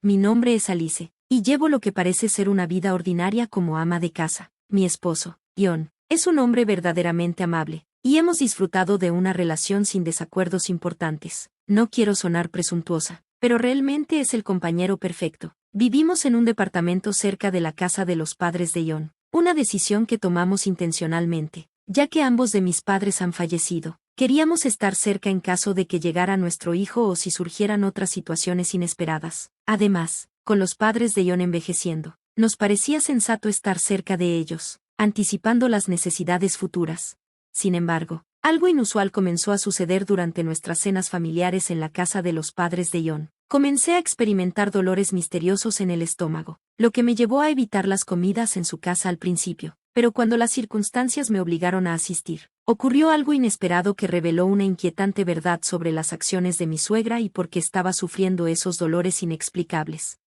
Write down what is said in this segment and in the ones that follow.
mi nombre es Alice, y llevo lo que parece ser una vida ordinaria como ama de casa. Mi esposo, John, es un hombre verdaderamente amable, y hemos disfrutado de una relación sin desacuerdos importantes. No quiero sonar presuntuosa, pero realmente es el compañero perfecto. Vivimos en un departamento cerca de la casa de los padres de John, una decisión que tomamos intencionalmente, ya que ambos de mis padres han fallecido. Queríamos estar cerca en caso de que llegara nuestro hijo o si surgieran otras situaciones inesperadas. Además, con los padres de John envejeciendo, nos parecía sensato estar cerca de ellos, anticipando las necesidades futuras. Sin embargo, algo inusual comenzó a suceder durante nuestras cenas familiares en la casa de los padres de John. Comencé a experimentar dolores misteriosos en el estómago, lo que me llevó a evitar las comidas en su casa al principio. Pero cuando las circunstancias me obligaron a asistir, ocurrió algo inesperado que reveló una inquietante verdad sobre las acciones de mi suegra y por qué estaba sufriendo esos dolores inexplicables.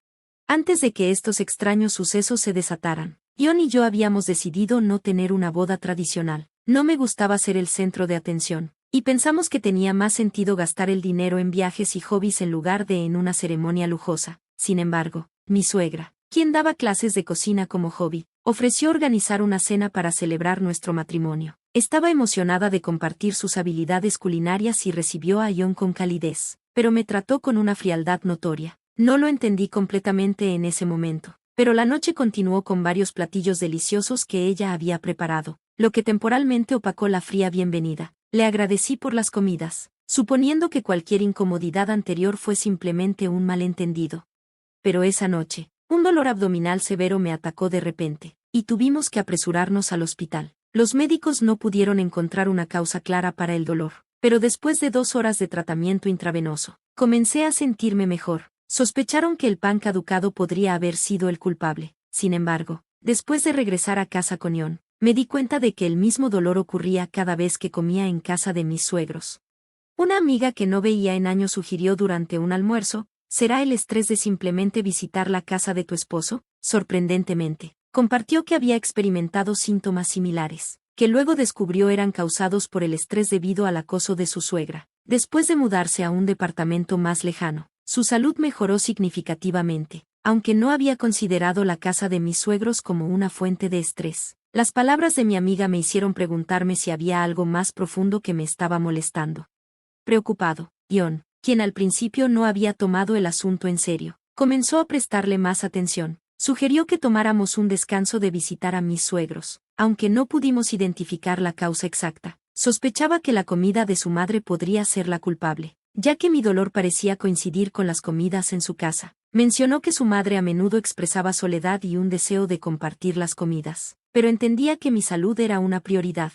Antes de que estos extraños sucesos se desataran, John y yo habíamos decidido no tener una boda tradicional. No me gustaba ser el centro de atención, y pensamos que tenía más sentido gastar el dinero en viajes y hobbies en lugar de en una ceremonia lujosa. Sin embargo, mi suegra, quien daba clases de cocina como hobby, ofreció organizar una cena para celebrar nuestro matrimonio. Estaba emocionada de compartir sus habilidades culinarias y recibió a John con calidez, pero me trató con una frialdad notoria. No lo entendí completamente en ese momento, pero la noche continuó con varios platillos deliciosos que ella había preparado, lo que temporalmente opacó la fría bienvenida. Le agradecí por las comidas, suponiendo que cualquier incomodidad anterior fue simplemente un malentendido. Pero esa noche, un dolor abdominal severo me atacó de repente, y tuvimos que apresurarnos al hospital. Los médicos no pudieron encontrar una causa clara para el dolor, pero después de 2 horas de tratamiento intravenoso, comencé a sentirme mejor. Sospecharon que el pan caducado podría haber sido el culpable. Sin embargo, después de regresar a casa con John, me di cuenta de que el mismo dolor ocurría cada vez que comía en casa de mis suegros. Una amiga que no veía en años sugirió durante un almuerzo: ¿será el estrés de simplemente visitar la casa de tu esposo? Sorprendentemente, compartió que había experimentado síntomas similares, que luego descubrió eran causados por el estrés debido al acoso de su suegra. Después de mudarse a un departamento más lejano, su salud mejoró significativamente, aunque no había considerado la casa de mis suegros como una fuente de estrés. Las palabras de mi amiga me hicieron preguntarme si había algo más profundo que me estaba molestando. Preocupado, John, quien al principio no había tomado el asunto en serio, comenzó a prestarle más atención. Sugirió que tomáramos un descanso de visitar a mis suegros, aunque no pudimos identificar la causa exacta. Sospechaba que la comida de su madre podría ser la culpable, ya que mi dolor parecía coincidir con las comidas en su casa. Mencionó que su madre a menudo expresaba soledad y un deseo de compartir las comidas, pero entendía que mi salud era una prioridad.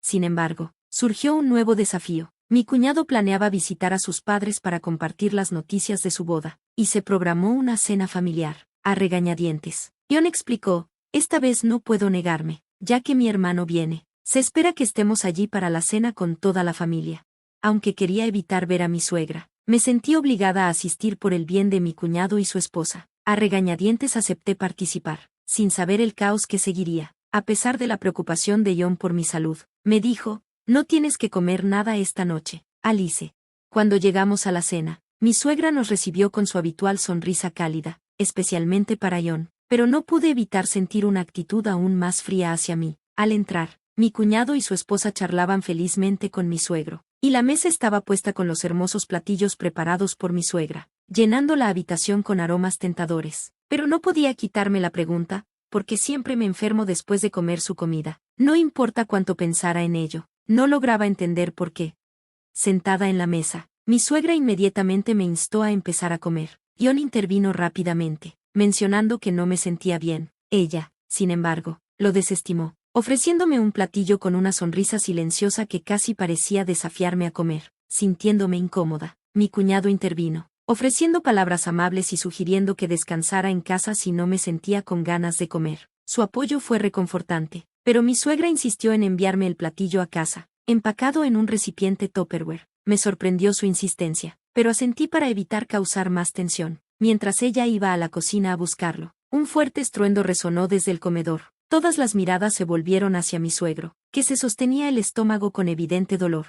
Sin embargo, surgió un nuevo desafío. Mi cuñado planeaba visitar a sus padres para compartir las noticias de su boda, y se programó una cena familiar, a regañadientes. John explicó: esta vez no puedo negarme, ya que mi hermano viene. Se espera que estemos allí para la cena con toda la familia. Aunque quería evitar ver a mi suegra, me sentí obligada a asistir por el bien de mi cuñado y su esposa. A regañadientes acepté participar, sin saber el caos que seguiría. A pesar de la preocupación de John por mi salud, me dijo: no tienes que comer nada esta noche, Alice. Cuando llegamos a la cena, mi suegra nos recibió con su habitual sonrisa cálida, especialmente para John, pero no pude evitar sentir una actitud aún más fría hacia mí. Al entrar, mi cuñado y su esposa charlaban felizmente con mi suegro, y la mesa estaba puesta con los hermosos platillos preparados por mi suegra, llenando la habitación con aromas tentadores. Pero no podía quitarme la pregunta: ¿por qué siempre me enfermo después de comer su comida? No importa cuánto pensara en ello, no lograba entender por qué. Sentada en la mesa, mi suegra inmediatamente me instó a empezar a comer. John intervino rápidamente, mencionando que no me sentía bien. Ella, sin embargo, lo desestimó, ofreciéndome un platillo con una sonrisa silenciosa que casi parecía desafiarme a comer. Sintiéndome incómoda, mi cuñado intervino, ofreciendo palabras amables y sugiriendo que descansara en casa si no me sentía con ganas de comer. Su apoyo fue reconfortante, pero mi suegra insistió en enviarme el platillo a casa, empacado en un recipiente Tupperware. Me sorprendió su insistencia, pero asentí para evitar causar más tensión. Mientras ella iba a la cocina a buscarlo, un fuerte estruendo resonó desde el comedor. Todas las miradas se volvieron hacia mi suegro, que se sostenía el estómago con evidente dolor.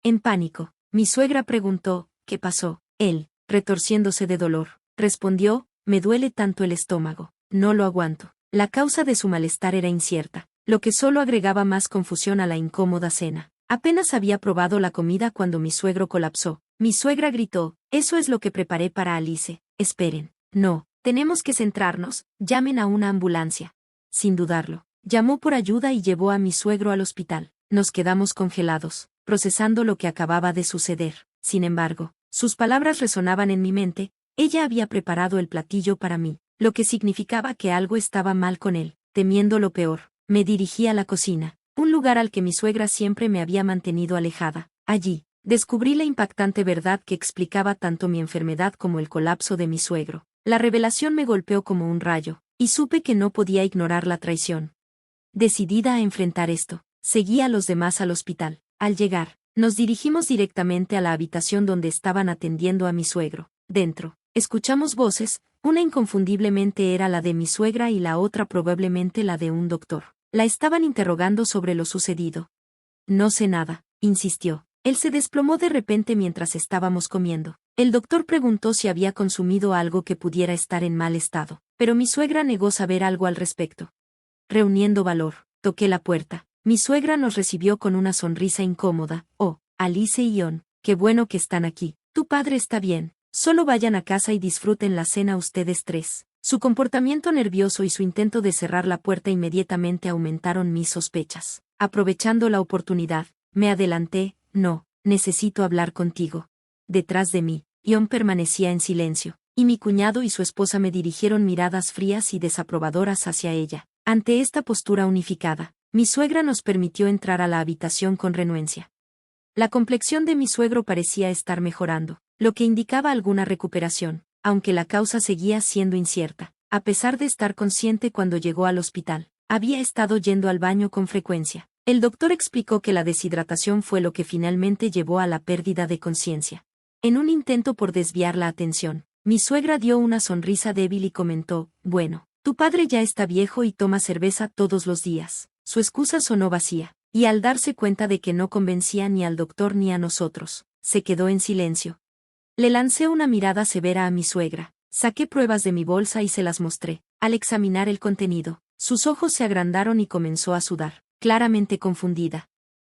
En pánico, mi suegra preguntó: ¿qué pasó? Él, retorciéndose de dolor, respondió, me duele tanto el estómago, no lo aguanto. La causa de su malestar era incierta, lo que solo agregaba más confusión a la incómoda cena. Apenas había probado la comida cuando mi suegro colapsó. Mi suegra gritó, eso es lo que preparé para Alice. Esperen. No, tenemos que centrarnos, llamen a una ambulancia. Sin dudarlo, llamó por ayuda y llevó a mi suegro al hospital. Nos quedamos congelados, procesando lo que acababa de suceder. Sin embargo, sus palabras resonaban en mi mente, ella había preparado el platillo para mí, lo que significaba que algo estaba mal con él. Temiendo lo peor, me dirigí a la cocina, un lugar al que mi suegra siempre me había mantenido alejada. Allí, descubrí la impactante verdad que explicaba tanto mi enfermedad como el colapso de mi suegro. La revelación me golpeó como un rayo, y supe que no podía ignorar la traición. Decidida a enfrentar esto, seguí a los demás al hospital. Al llegar, nos dirigimos directamente a la habitación donde estaban atendiendo a mi suegro. Dentro, escuchamos voces, una inconfundiblemente era la de mi suegra y la otra probablemente la de un doctor. La estaban interrogando sobre lo sucedido. No sé nada, insistió. Él se desplomó de repente mientras estábamos comiendo. El doctor preguntó si había consumido algo que pudiera estar en mal estado, pero mi suegra negó saber algo al respecto. Reuniendo valor, toqué la puerta. Mi suegra nos recibió con una sonrisa incómoda. Oh, Alice y Ion, qué bueno que están aquí. Tu padre está bien. Solo vayan a casa y disfruten la cena ustedes tres. Su comportamiento nervioso y su intento de cerrar la puerta inmediatamente aumentaron mis sospechas. Aprovechando la oportunidad, me adelanté. No, necesito hablar contigo. Detrás de mí, Ion permanecía en silencio, y mi cuñado y su esposa me dirigieron miradas frías y desaprobadoras hacia ella. Ante esta postura unificada, mi suegra nos permitió entrar a la habitación con renuencia. La complexión de mi suegro parecía estar mejorando, lo que indicaba alguna recuperación, aunque la causa seguía siendo incierta. A pesar de estar consciente cuando llegó al hospital, había estado yendo al baño con frecuencia. El doctor explicó que la deshidratación fue lo que finalmente llevó a la pérdida de conciencia. En un intento por desviar la atención, mi suegra dio una sonrisa débil y comentó, bueno, tu padre ya está viejo y toma cerveza todos los días. Su excusa sonó vacía, y al darse cuenta de que no convencía ni al doctor ni a nosotros, se quedó en silencio. Le lancé una mirada severa a mi suegra, saqué pruebas de mi bolsa y se las mostré. Al examinar el contenido, sus ojos se agrandaron y comenzó a sudar, claramente confundida.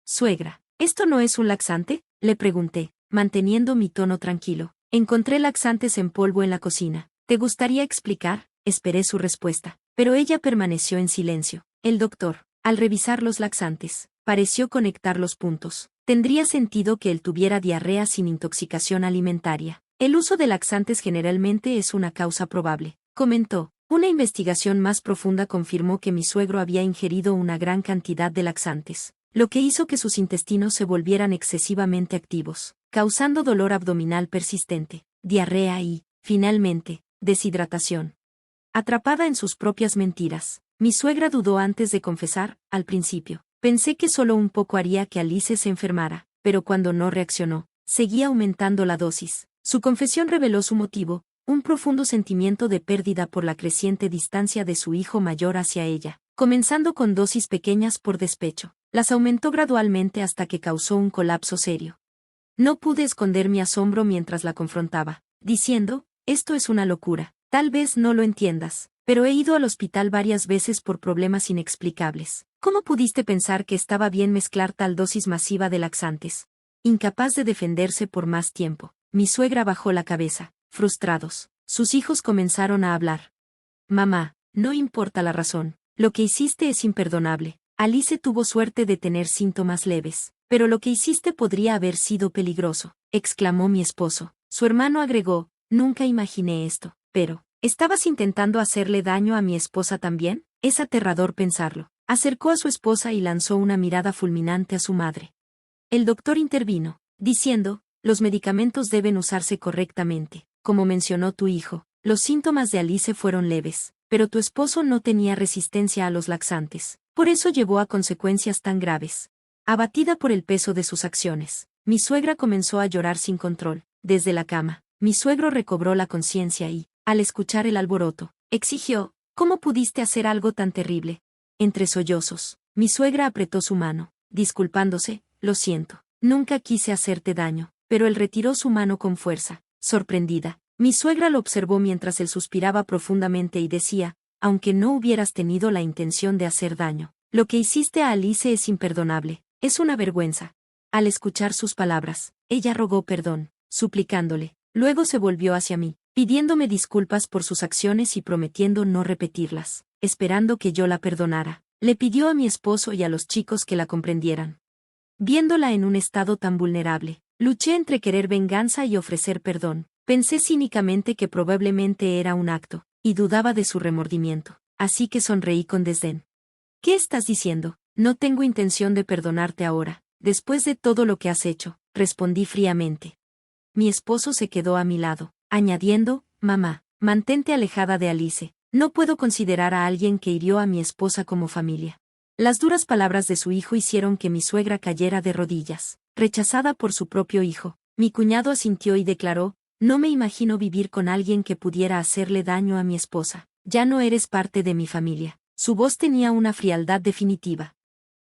Suegra, ¿esto no es un laxante?, le pregunté, manteniendo mi tono tranquilo. Encontré laxantes en polvo en la cocina. ¿Te gustaría explicar? Esperé su respuesta, pero ella permaneció en silencio. El doctor, al revisar los laxantes, pareció conectar los puntos. Tendría sentido que él tuviera diarrea sin intoxicación alimentaria. El uso de laxantes generalmente es una causa probable, comentó. Una investigación más profunda confirmó que mi suegro había ingerido una gran cantidad de laxantes, lo que hizo que sus intestinos se volvieran excesivamente activos, causando dolor abdominal persistente, diarrea y, finalmente, deshidratación. Atrapada en sus propias mentiras, mi suegra dudó antes de confesar. Al principio, pensé que solo un poco haría que Alice se enfermara, pero cuando no reaccionó, seguía aumentando la dosis. Su confesión reveló su motivo, un profundo sentimiento de pérdida por la creciente distancia de su hijo mayor hacia ella, comenzando con dosis pequeñas por despecho. Las aumentó gradualmente hasta que causó un colapso serio. No pude esconder mi asombro mientras la confrontaba, diciendo, esto es una locura, tal vez no lo entiendas, pero he ido al hospital varias veces por problemas inexplicables. ¿Cómo pudiste pensar que estaba bien mezclar tal dosis masiva de laxantes? Incapaz de defenderse por más tiempo, mi suegra bajó la cabeza. Frustrados, sus hijos comenzaron a hablar. Mamá, no importa la razón, lo que hiciste es imperdonable. Alice tuvo suerte de tener síntomas leves, pero lo que hiciste podría haber sido peligroso, exclamó mi esposo. Su hermano agregó, nunca imaginé esto, pero, ¿estabas intentando hacerle daño a mi esposa también? Es aterrador pensarlo. Acercó a su esposa y lanzó una mirada fulminante a su madre. El doctor intervino, diciendo, los medicamentos deben usarse correctamente. Como mencionó tu hijo, los síntomas de Alice fueron leves, pero tu esposo no tenía resistencia a los laxantes, por eso llevó a consecuencias tan graves. Abatida por el peso de sus acciones, mi suegra comenzó a llorar sin control. Desde la cama, mi suegro recobró la conciencia y, al escuchar el alboroto, exigió, ¿cómo pudiste hacer algo tan terrible? Entre sollozos, mi suegra apretó su mano, disculpándose, lo siento, nunca quise hacerte daño, pero él retiró su mano con fuerza. Sorprendida, Mi suegra lo observó mientras él suspiraba profundamente y decía, aunque no hubieras tenido la intención de hacer daño, lo que hiciste a Alice es imperdonable, es una vergüenza. Al escuchar sus palabras, ella rogó perdón, suplicándole, luego se volvió hacia mí, pidiéndome disculpas por sus acciones y prometiendo no repetirlas, esperando que yo la perdonara. Le pidió a mi esposo y a los chicos que la comprendieran. Viéndola en un estado tan vulnerable, luché entre querer venganza y ofrecer perdón. Pensé cínicamente que probablemente era un acto, y dudaba de su remordimiento, así que sonreí con desdén. ¿Qué estás diciendo? No tengo intención de perdonarte ahora, después de todo lo que has hecho, respondí fríamente. Mi esposo se quedó a mi lado, añadiendo, mamá, mantente alejada de Alice, no puedo considerar a alguien que hirió a mi esposa como familia. Las duras palabras de su hijo hicieron que mi suegra cayera de rodillas, rechazada por su propio hijo. Mi cuñado asintió y declaró, no me imagino vivir con alguien que pudiera hacerle daño a mi esposa. Ya no eres parte de mi familia. Su voz tenía una frialdad definitiva.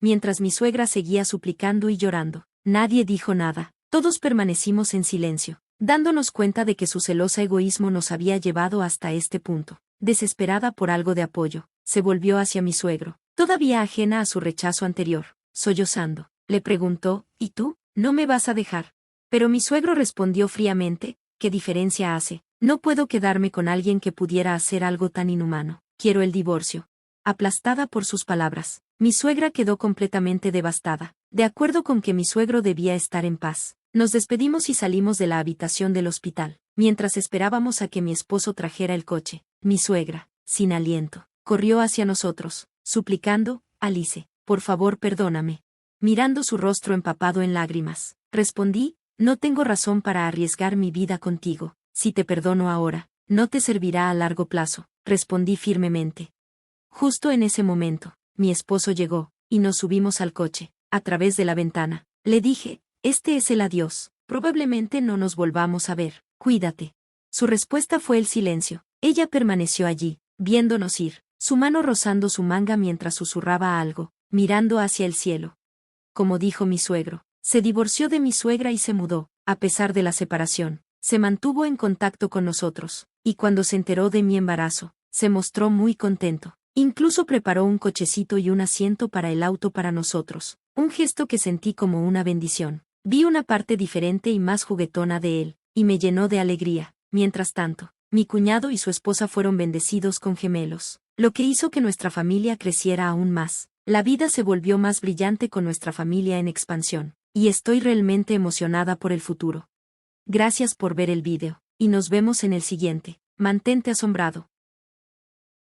Mientras mi suegra seguía suplicando y llorando, nadie dijo nada. Todos permanecimos en silencio, dándonos cuenta de que su celoso egoísmo nos había llevado hasta este punto. Desesperada por algo de apoyo, se volvió hacia mi suegro, todavía ajena a su rechazo anterior, sollozando. Le preguntó, ¿y tú? ¿No me vas a dejar? Pero mi suegro respondió fríamente, ¿qué diferencia hace? No puedo quedarme con alguien que pudiera hacer algo tan inhumano. Quiero el divorcio. Aplastada por sus palabras, mi suegra quedó completamente devastada. De acuerdo con que mi suegro debía estar en paz, nos despedimos y salimos de la habitación del hospital. Mientras esperábamos a que mi esposo trajera el coche, mi suegra, sin aliento, corrió hacia nosotros, suplicando, Alice, por favor perdóname. Mirando su rostro empapado en lágrimas, respondí, no tengo razón para arriesgar mi vida contigo. Si te perdono ahora, no te servirá a largo plazo, respondí firmemente. Justo en ese momento, mi esposo llegó, y nos subimos al coche. A través de la ventana, le dije, este es el adiós, probablemente no nos volvamos a ver, cuídate. Su respuesta fue el silencio. Ella permaneció allí, viéndonos ir, su mano rozando su manga mientras susurraba algo, mirando hacia el cielo. Como dijo mi suegro, se divorció de mi suegra y se mudó. A pesar de la separación, se mantuvo en contacto con nosotros, y cuando se enteró de mi embarazo, se mostró muy contento. Incluso preparó un cochecito y un asiento para el auto para nosotros, un gesto que sentí como una bendición. Vi una parte diferente y más juguetona de él, y me llenó de alegría. Mientras tanto, mi cuñado y su esposa fueron bendecidos con gemelos, lo que hizo que nuestra familia creciera aún más. La vida se volvió más brillante con nuestra familia en expansión, y estoy realmente emocionada por el futuro. Gracias por ver el vídeo, y nos vemos en el siguiente. Mantente asombrado.